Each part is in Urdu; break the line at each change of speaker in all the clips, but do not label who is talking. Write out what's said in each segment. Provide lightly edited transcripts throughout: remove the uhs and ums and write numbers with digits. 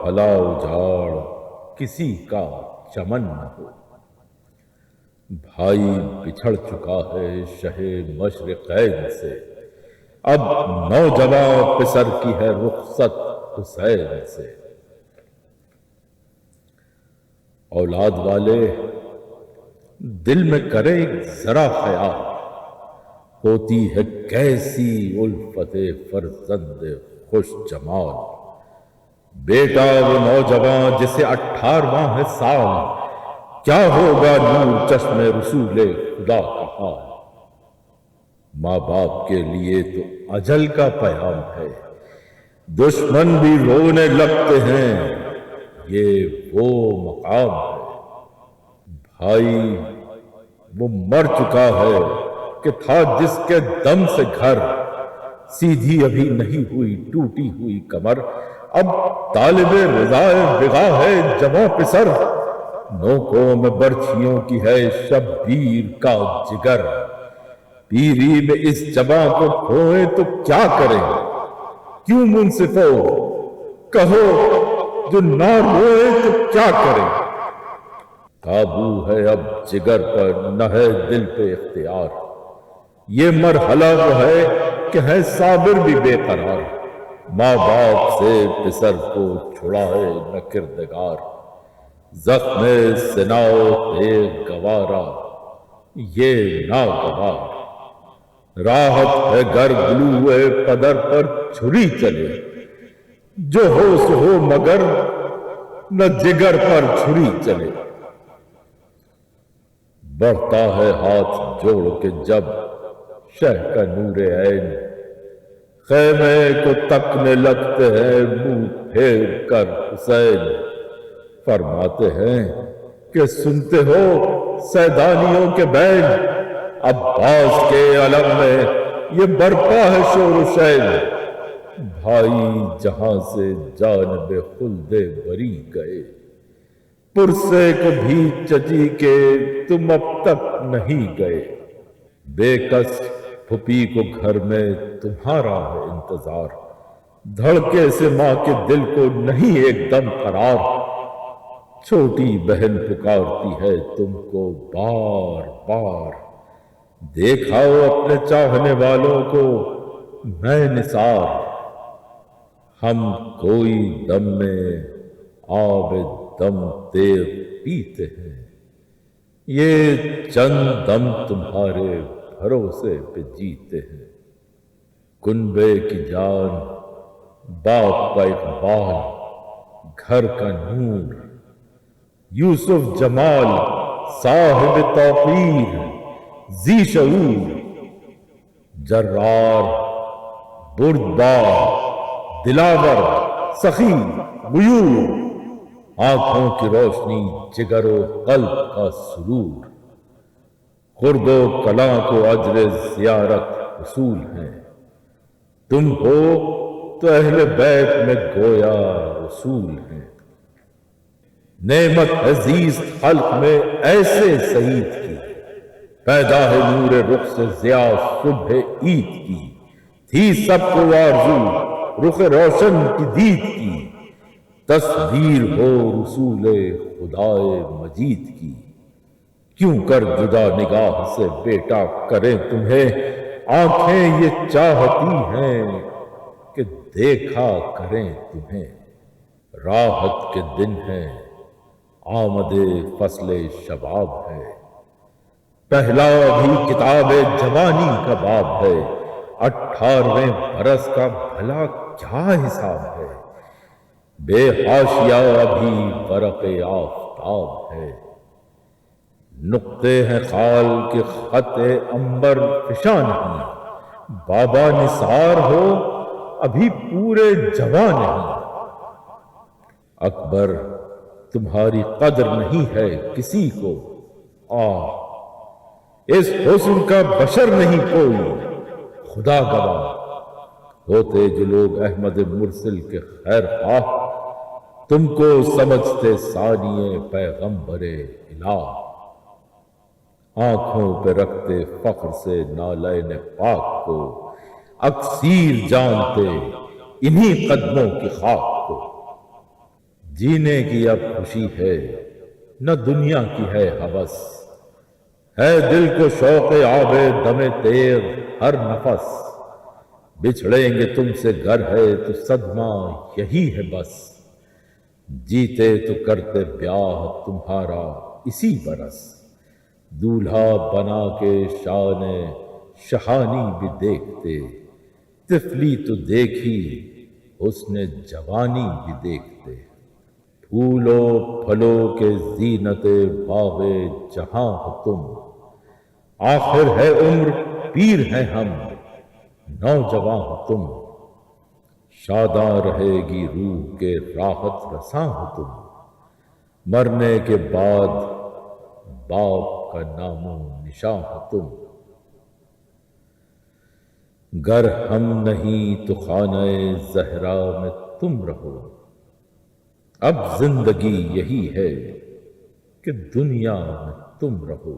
بھلا اجاڑ کسی کا چمن نہ ہو۔ بھائی بچھڑ چکا ہے شہ مشرقین سے، اب نوجوان پسر کی ہے رخصت حسین سے۔ اولاد والے دل میں کرے ذرا خیال، ہوتی ہے کیسی الفت فرزند خوش جمال۔ بیٹا وہ نوجوان جسے 18واں ہے سال، کیا ہوگا نور چشم رسول خدا کا حال۔ ماں باپ کے لیے تو اجل کا پیام ہے، دشمن بھی رونے لگتے ہیں، یہ وہ مقام ہے۔ بھائی وہ مر چکا ہے کہ تھا جس کے دم سے گھر، سیدھی ابھی نہیں ہوئی ٹوٹی ہوئی کمر، اب طالب رضا بغا ہے جواں پسر، نوکوں میں برچھیوں کی ہے شبیر کا جگر۔ پیری میں اس جواں کو کھوئیں تو کیا کریں، کیوں منصفو کہو جو نہ روئے تو کیا کریں۔ قابو ہے اب جگر پر نہ ہے دل پہ اختیار، یہ مرحلہ وہ ہے کہ ہے صابر بھی بے قرار۔ ماں باپ سے پسر کو چھڑائے نہ کردگار، زخم سناؤ تیغ گوارا یہ ناگوار۔ راحت ہے گر گلوئے پدر پر چھری چلے، جو ہو سو ہو مگر نہ جگر پر چھری چلے۔ بڑھتا ہے ہاتھ جوڑ کے جب شہ کا نور عین، خیمے کو تکنے لگتے ہیں منہ پھیر کر حسین۔ فرماتے ہیں کہ سنتے ہو سیدانیوں کے بین، عباس کے علم میں یہ برپا ہے شور و شین۔ بھائی جہاں سے جانب خلد بری گئے، پرسے کو بھی چچی کے تم اب تک نہیں گئے۔ بے کس پھپھی کو گھر میں تمہارا ہے انتظار، دھڑکے سے ماں کے دل کو نہیں ایک دم قرار۔ چھوٹی بہن پکارتی ہے تم کو بار بار، دیکھاؤ اپنے چاہنے والوں کو میں نثار۔ ہم کوئی دم میں آب دم تیغ پیتے ہیں، یہ چند دم تمہارے بھروسے پہ جیتے ہیں۔ کنبے کی جان باپ کا اقبال گھر کا نور، یوسف جمال صاحب توقیر ذی شعور۔ جرار بردبار دلاور سخی غیور، آنکھوں کی روشنی جگر و قلب کا سرور۔ خرد و کلاں کو اجر زیارت حصول ہے، تم ہو تو اہل بیت میں گویا رسول ہیں۔ نعمت عزیز خلق میں ایسے سعید کی، پیدا ہے نور رخ سے ضیاء صبح عید کی۔ تھی سب کو آرزو رخ روشن کی دید کی، تصویر ہو رسول خدائے مجید کی۔ کیوں کر جدا نگاہ سے بیٹا کریں تمہیں، آنکھیں یہ چاہتی ہیں کہ دیکھا کریں تمہیں۔ راحت کے دن ہیں آمد فصل شباب ہے، پہلا بھی کتاب جوانی کا باب ہے۔ 18ویں برس کا بھلا کیا حساب ہے، بے حاشیہ ابھی ورق آفتاب ہے۔ نقطے ہیں خال کے خط عنبر فشاں نہیں، بابا نثار ہو ابھی پورے جواں نہیں۔ اکبر تمہاری قدر نہیں ہے کسی کو، اس حسن کا بشر نہیں کوئی خدا گواہ۔ ہوتے جو لوگ احمد مرسل کے خیر خواہ، تم کو سمجھتے ثانیے پیغمبر الہ۔ آنکھوں پہ رکھتے فخر سے نالین پاک کو، اکثیر جانتے انہی قدموں کی خاک کو۔ جینے کی اب خوشی ہے نہ دنیا کی ہے ہوس، ہے دل کو شوق آب دم تیغ ہر نفس، بچھڑیں گے تم سے گر ہے تو صدمہ یہی ہے بس، جیتے تو کرتے بیاہ تمہارا اسی برس، دولہا بنا کے شان شہانی بھی دیکھتے، طفلی تو دیکھی حسن جوانی بھی دیکھتے، پھولوں پھلوں کے زینت باغ جہاں ہو تم، آخر ہے عمر پیر ہیں ہم نوجواں ہو تم، شاداں رہے گی روح کے راحت رساں ہو تم، مرنے کے بعد باپ کا نام و نشاں ہو تم، گر ہم نہیں تو خانہ زہرا میں تم رہو، اب زندگی یہی ہے کہ دنیا میں تم رہو۔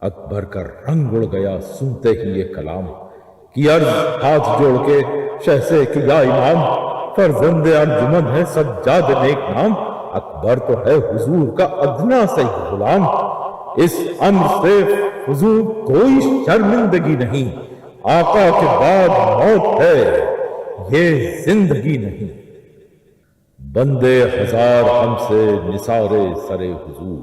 اکبر کا رنگ اڑ گیا سنتے ہی یہ کلام، کی عرض ہاتھ جوڑ کے شہ سے کہ یا امام، فرزند ارجمند ہے سجاد نیک نام، اکبر تو ہے حضور کا ادنا سے غلام، اس امر سے حضور کوئی شرمندگی نہیں، آقا کے بعد موت ہے یہ زندگی نہیں، بندے ہزار ہم سے نثارے سر حضور،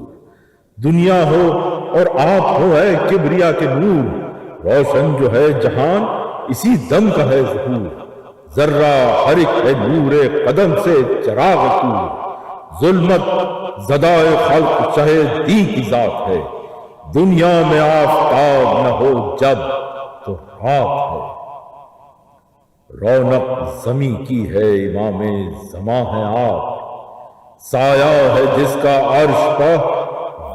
دنیا ہو اور آپ ہو اے کبریا کے نور، روشن جو ہے جہان اسی دم کا ہے ظہور، ذرہ ہر ایک ہے نور قدم سے چراغ کو، ظلمت زدائے خلق چاہے دی کی ذات ہے، دنیا میں آفتاب نہ ہو جب تو رات ہے، رونق زمیں کی ہے امام زماں ہے آپ، سایہ ہے جس کا عرش کا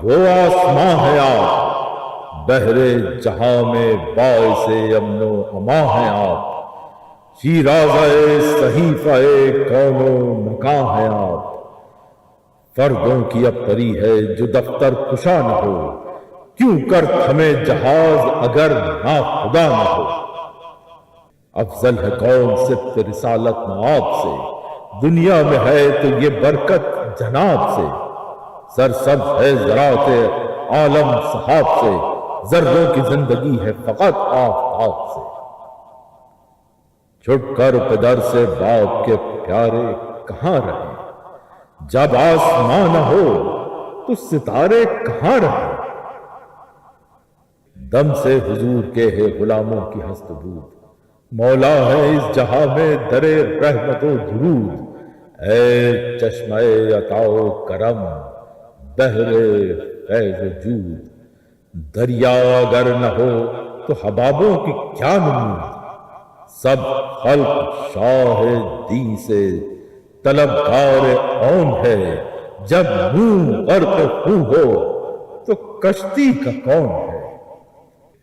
وہ آسماں ہے آپ، بحر جہاں میں باعث امن و امان ہیں آپ، شیرازہ صحیفہ کون و مکاں ہیں آپ، فردوں کی اب پری ہے جو دفتر کشا نہ ہو، کیوں کر تھمے جہاز اگر ناخدا نہ ہو، افضل ہے کون صفت رسالت نواب سے، دنیا میں ہے تو یہ برکت جناب سے، سرسبز ہے زراعت عالم صحاب سے، ذروں کی زندگی ہے فقط آفتاب سے، چھٹ کر پدر سے باپ کے پیارے کہاں رہے، جب آسمان نہ ہو تو ستارے کہاں رہے، دم سے حضور کے ہے غلاموں کی ہست بود، مولا ہے اس جہاں میں در رحمت و درود، اے چشمہ عطا و کرم بحر فیض و جود، دریا اگر نہ ہو تو حبابوں کی کیا نمود، سب خلق شاہ دی سے طلبگار اون ہے، جب منہ غرق خوں ہو تو کشتی کا کون ہے،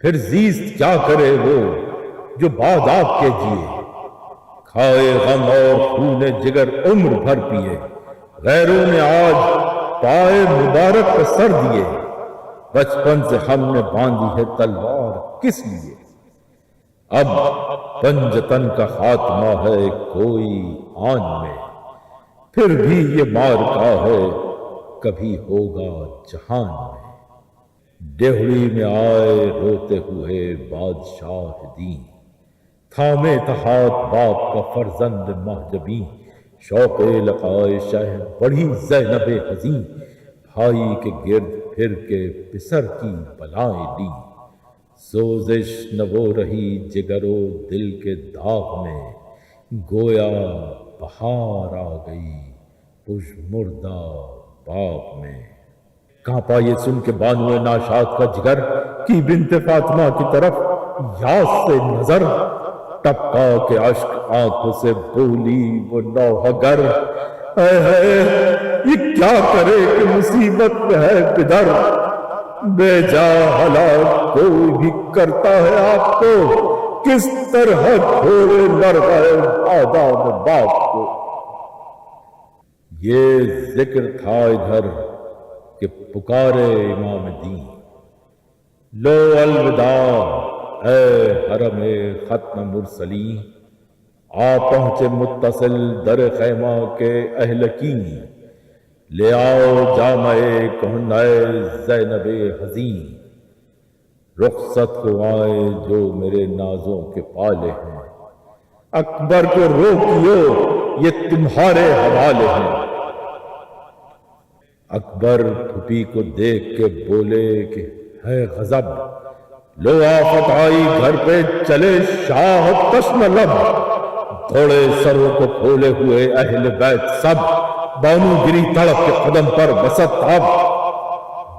پھر زیست کیا کرے وہ جو بعد آپ کے جیے، کھائے غم اور خون جگر عمر بھر پیے، غیروں نے آج پائے مبارک پر سر دیے، بچپن سے ہم نے باندھی ہے تلوار کس لیے، اب پنجتن کا خاتمہ ہے کوئی آن میں، پھر بھی یہ مارکا ہے کبھی ہوگا جہان میں، ڈیہڑی میں آئے روتے ہوئے بادشاہ دین، تھامے تھا ہاتھ باپ کا فرزند مہجبیں، شوق لقائے شہ بڑھی زینب حزین، بھائی کے گرد پھر کے پسر کی بلائیں لی، سوزش نہ وہ رہی جگر و دل کے داغ میں، گویا بہار آ گئی پژمردہ باغ میں، کانپا یہ سن کے بانو ناشاد کا جگر، کی بنت فاطمہ کی طرف یاس سے نظر، ٹپکا کے اشک آنکھوں سے بولی وہ نوحہ گر، اے یہ کیا کرے کہ مصیبت میں ہے پدر، بے جا ہلاک کوئی بھی کرتا ہے آپ کو، کس طرح چھوڑے لرغائے آداب باپ کو، یہ ذکر تھا ادھر کہ پکارے امام دین، لو الوداع اے حرم ختم مرسلین، آ پہنچے متصل در خیمہ کے اہل کی، لے آؤ جامع کہنائے زینب حزین، رخصت کو آئے جو میرے نازوں کے پالے ہیں، اکبر کو روکیو یہ تمہارے حوالے ہیں۔ اکبر پھوپھی کو دیکھ کے بولے کہ ہے غضب، لو آفت آئی گھر پہ چلے شاہ تشن لب، دوڑے سروں کو کھولے ہوئے اہل بیت سب، بانو گری تڑپ کے قدم پر بست اب،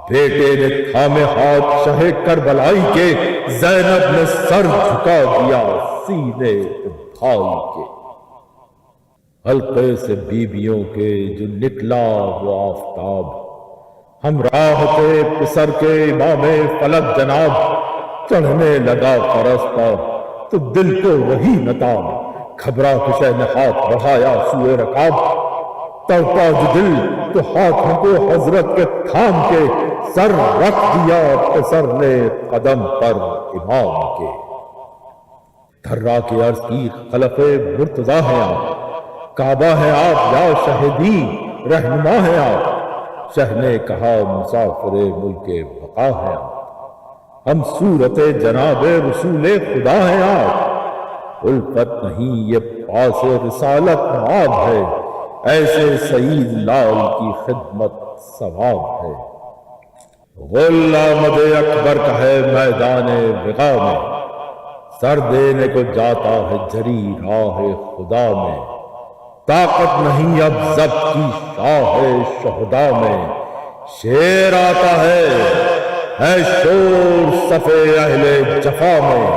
بیٹے نے تھامے ہاتھ شہ کربلائی کے، زینب نے سر جھکا دیا سینے بھائی کے۔ حلقے سے بیبیوں کے جو نکلا وہ آفتاب، ہم راہ تھے پسر کے امام فلک جناب، چڑھنے لگا فرشتہ تو دل کو وہی نتاب، گھبرا کشے نے ہاتھ بڑھایا سوئے رکاب، تڑپا جو دل تو ہاتھوں کو حضرت کے تھام کے، سر رکھ دیا پسر نے قدم پر امام کے۔ دھرا کے عرض کی خلف مرتضیٰ ہیں آپ، کعبہ ہیں آپ یا شہدی رہنما ہیں آپ، شہ نے کہا مسافر ملک بقا ہیں آپ، ہم صورت جناب رسول خدا ہیں آپ، الفت نہیں یہ پاس رسالت معاب ہے، ایسے سعید لال کی خدمت ثواب ہے۔ غل آمد اکبر کا ہے میدان وغا میں، سر دینے کو جاتا ہے جری راہ خدا میں، طاقت نہیں اب ضبط کی شاہ شہدا میں، شیر آتا ہے شور صفے اہل جفا میں،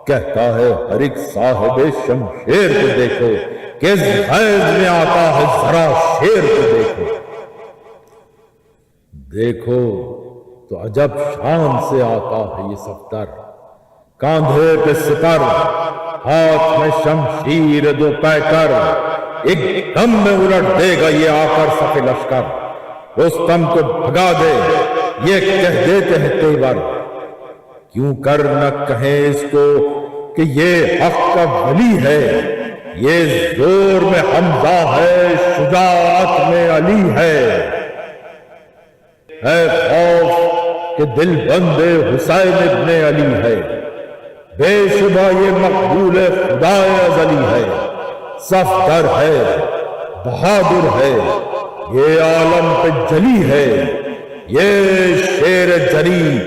کہتا ہے ہر ایک صاحب شمشیر کو دیکھو، کس غیظ میں آتا ہے ذرا شیر کو دیکھو، دیکھو تو عجب شان سے آتا ہے یہ صفدر، کاندھے پہ سپر ہاتھ میں شمشیر دو پیکر، ایک دم میں الٹ دے گا یہ آ کر صف لشکر، رستم کو بھگا دے یہ کہہ دیتے ہیں تیور، کیوں کر نہ کہیں اس کو کہ یہ حق کا ولی ہے، یہ زور میں حمزہ ہے شجاعت میں علی ہے، خوف کہ دل بند حسین ابن علی ہے، بے شبہ یہ مقبول خدا ازلی ہے، صفدر ہے بہادر ہے یہ عالم پہ جلی ہے، یہ شیر جری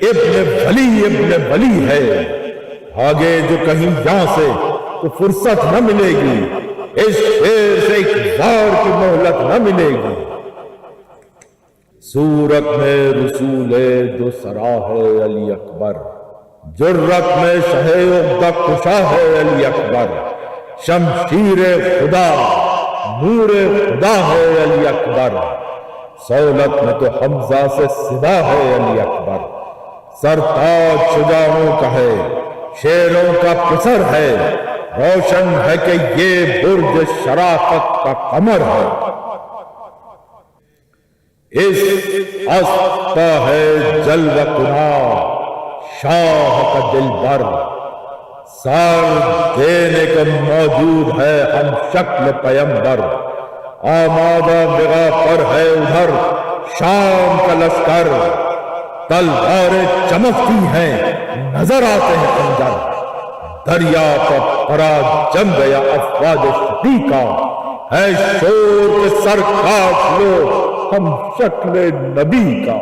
ابن ولی ہے، آگے جو کہیں یہاں سے تو فرصت نہ ملے گی، اس شیر سے ایک بار کی مہلت نہ ملے گی، صورت میں رسول دو سرا ہے علی اکبر، جرت میں شہ عقدہ کشا ہے علی اکبر، شمشیر خدا نور خدا ہے علی اکبر، سولت میں تو حمزہ سے سوا ہے علی اکبر، سرتاج شجاعوں کا ہے شیروں کا پسر ہے، روشن ہے کہ یہ برج شرافت کا قمر ہے، اس اسب کا ہے جلوہ کناں شاہ کا دل بر، سر دینے کو موجود ہے ہم شکل پیمبر، آمادہ بغا پر ہے ادھر شام کا لشکر، تلواریں چمکتی ہیں نظر آتے ہیں خنجر، دریا پر پرا جم گیا افواج شقیقہ، ہے شور کے سر کاٹ لو ہم شکل نبی کا،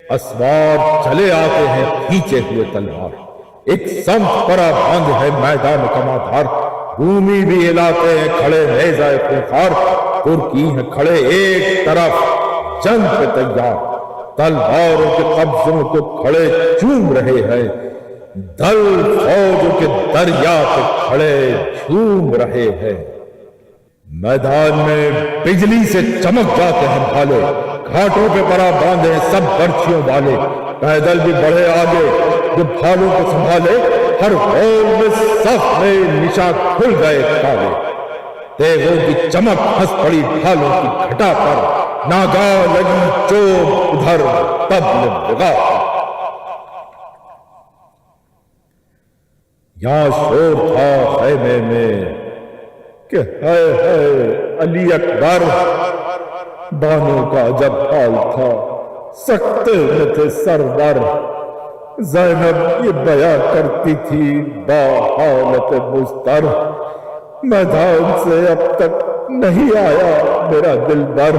اسوار چلے آتے ہیں کھینچے ہوئے تلوار، ایک سمت پرا باندھ ہے میدان کمادھار، رومی بھی علاقے ہیں کھڑے نیزہ خونخوار، ترکی ہیں کھڑے ایک طرف جنگ پہ تیار، تلواروں کے قبضوں کو کھڑے چوم رہے ہیں، دل فوجوں کے دریا پہ کھڑے جھوم رہے ہیں، میدان میں بجلی سے چمک جاتے ہیں بھالے، گھاٹوں پہ پرا باندھے سب برچھیوں والے، پیدل بھی بڑھے آگے جو بھالوں کو سنبھالے، ہر غور میں صف میں نشان کھل گئے کالے، تیغوں کی چمک ہنس پڑی بھالوں کی گھٹا پر، ناگاہ لگی چوب ادھر طبل بغا، یہاں شور تھا خیمے میں کہ ہے علی اکبر، بانوں کا جب حال تھا سکتے میں تھے سرور، زینب یہ بیاں کرتی تھی با حالت مضطر، میدان سے اب تک نہیں آیا میرا دلبر،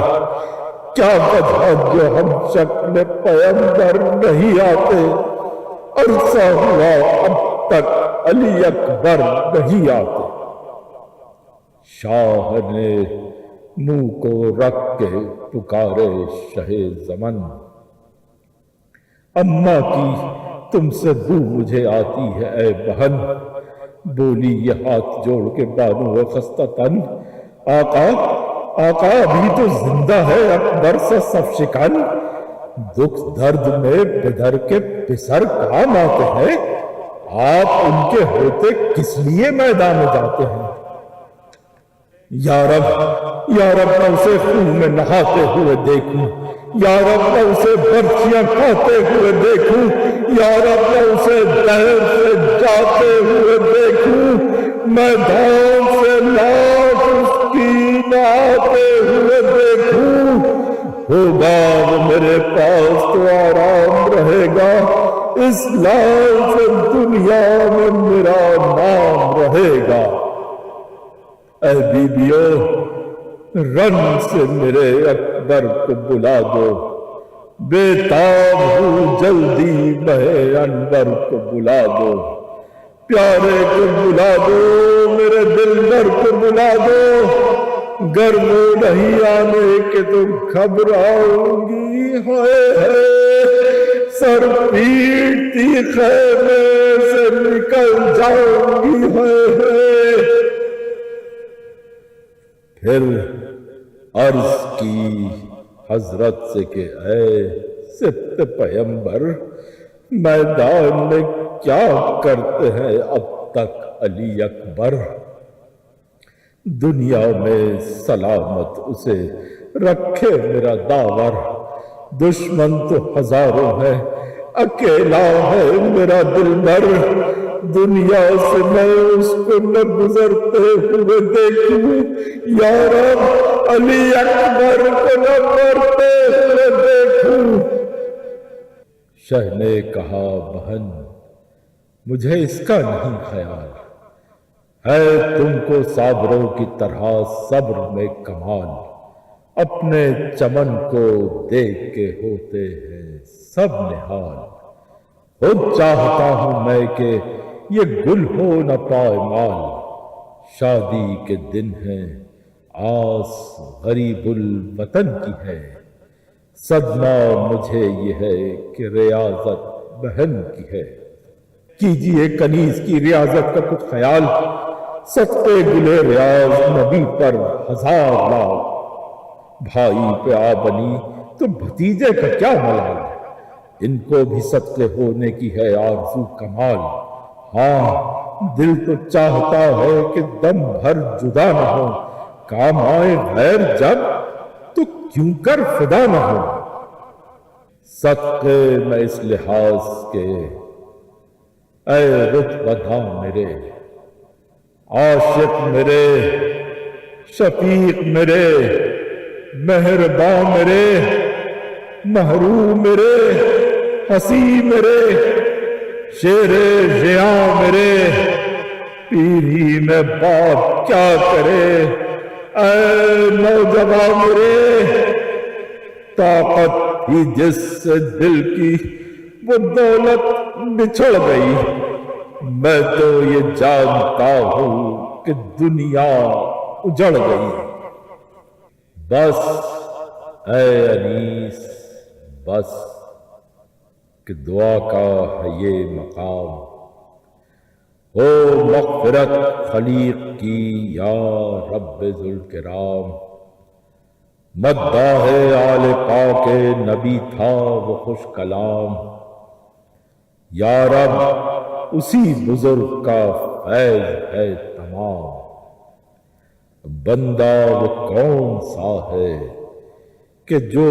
کیا وجہ جو ہم شکل پیمبر نہیں آتے، عرصہ ہوا اب تک علی اکبر نہیں آتے۔ شاہ نے منہ کو رکھ کے پکارے شہ زمن، اماں کی تم سے بو مجھے آتی ہے اے بہن، بولی یہ ہاتھ جوڑ کے بانو خستہ تن، آقا آقا ابھی تو زندہ ہے اکبر سے صف شکن، دکھ درد میں بدر کے پسر کام آتے ہیں، آپ ان کے ہوتے کس لیے میدان میں جاتے ہیں؟ یا رب میں اسے خون میں نہاتے ہوئے دیکھوں، یا رب میں اسے برچیاں کھاتے ہوئے دیکھوں، یا رب میں اسے دہر سے جاتے ہوئے دیکھوں، میدان سے لاش اس کی نہاتے ہوئے دیکھوں، ہوگا وہ میرے پاس تو آرام رہے گا، اس لال سے دنیا میں میرا نام رہے گا۔ اے بیبیو رن سے میرے اکبر کو بلا دو، بے تاب ہوں جلدی مہے انور کو بلا دو، پیارے کو بلا دو میرے دلبر کو بلا دو، گر وہ نہیں آنے کے تو گھبراؤں گی، ہائے سر پیٹتی خیمے سے نکل جاؤں گی، ہائے پھر عرض کی حضرت سے کہ اے سبط پیمبر، میدان میں کیا کرتے ہیں اب تک علی اکبر، دنیا میں سلامت اسے رکھے میرا داور، دشمن تو ہزاروں ہے اکیلا ہے میرا دلبر، دنیا سے میں اس کو نہ گزرتے ہوئے دیکھوں، یا رب علی اکبر کو نہ مرتے ہوئے دیکھوں۔ شہ نے کہا بہن مجھے اس کا نہیں خیال، ہے تم کو صابروں کی طرح صبر میں کمال، اپنے چمن کو دیکھ کے ہوتے ہیں سب نہال، خود چاہتا ہوں میں کہ یہ گل ہو نہ پائمال، شادی کے دن ہیں آس غریب الوطن کی ہے، صدمہ مجھے یہ ہے کہ ریاضت بہن کی ہے، کیجئے کنیز کی ریاضت کا کچھ خیال، سکتے گلے ریاض نبی پر ہزار لاکھ، بھائی پہ آ بنی تو بھتیجے کا کیا ملال، ان کو بھی صدقے ہونے کی ہے آرزو کمال، ہاں دل تو چاہتا ہے کہ دم بھر جدا نہ ہو، کام آئے غیر جب تو کیوں کر فدا نہ ہو، صدقے میں اس لحاظ کے اے رتبہ داں میرے، عاشق میرے، شفیق میرے، مہرباں میرے، محروم میرے، حسی میرے، شیر ضیاء میرے، پیری میں باپ کیا کرے، اے نوجوان میرے، طاقت ہی جس سے دل کی وہ دولت بچھڑ گئی، میں تو یہ جانتا ہوں کہ دنیا اجڑ گئی، بس اے انیس بس کہ دعا کا ہے یہ مقام، ہو مغفرت خلیق کی یا رب ذوالکرام، مداح آل پاک نبی تھا وہ خوش کلام، یا رب اسی بزرگ کا فیض ہے تمام، بندہ وہ کون سا ہے کہ جو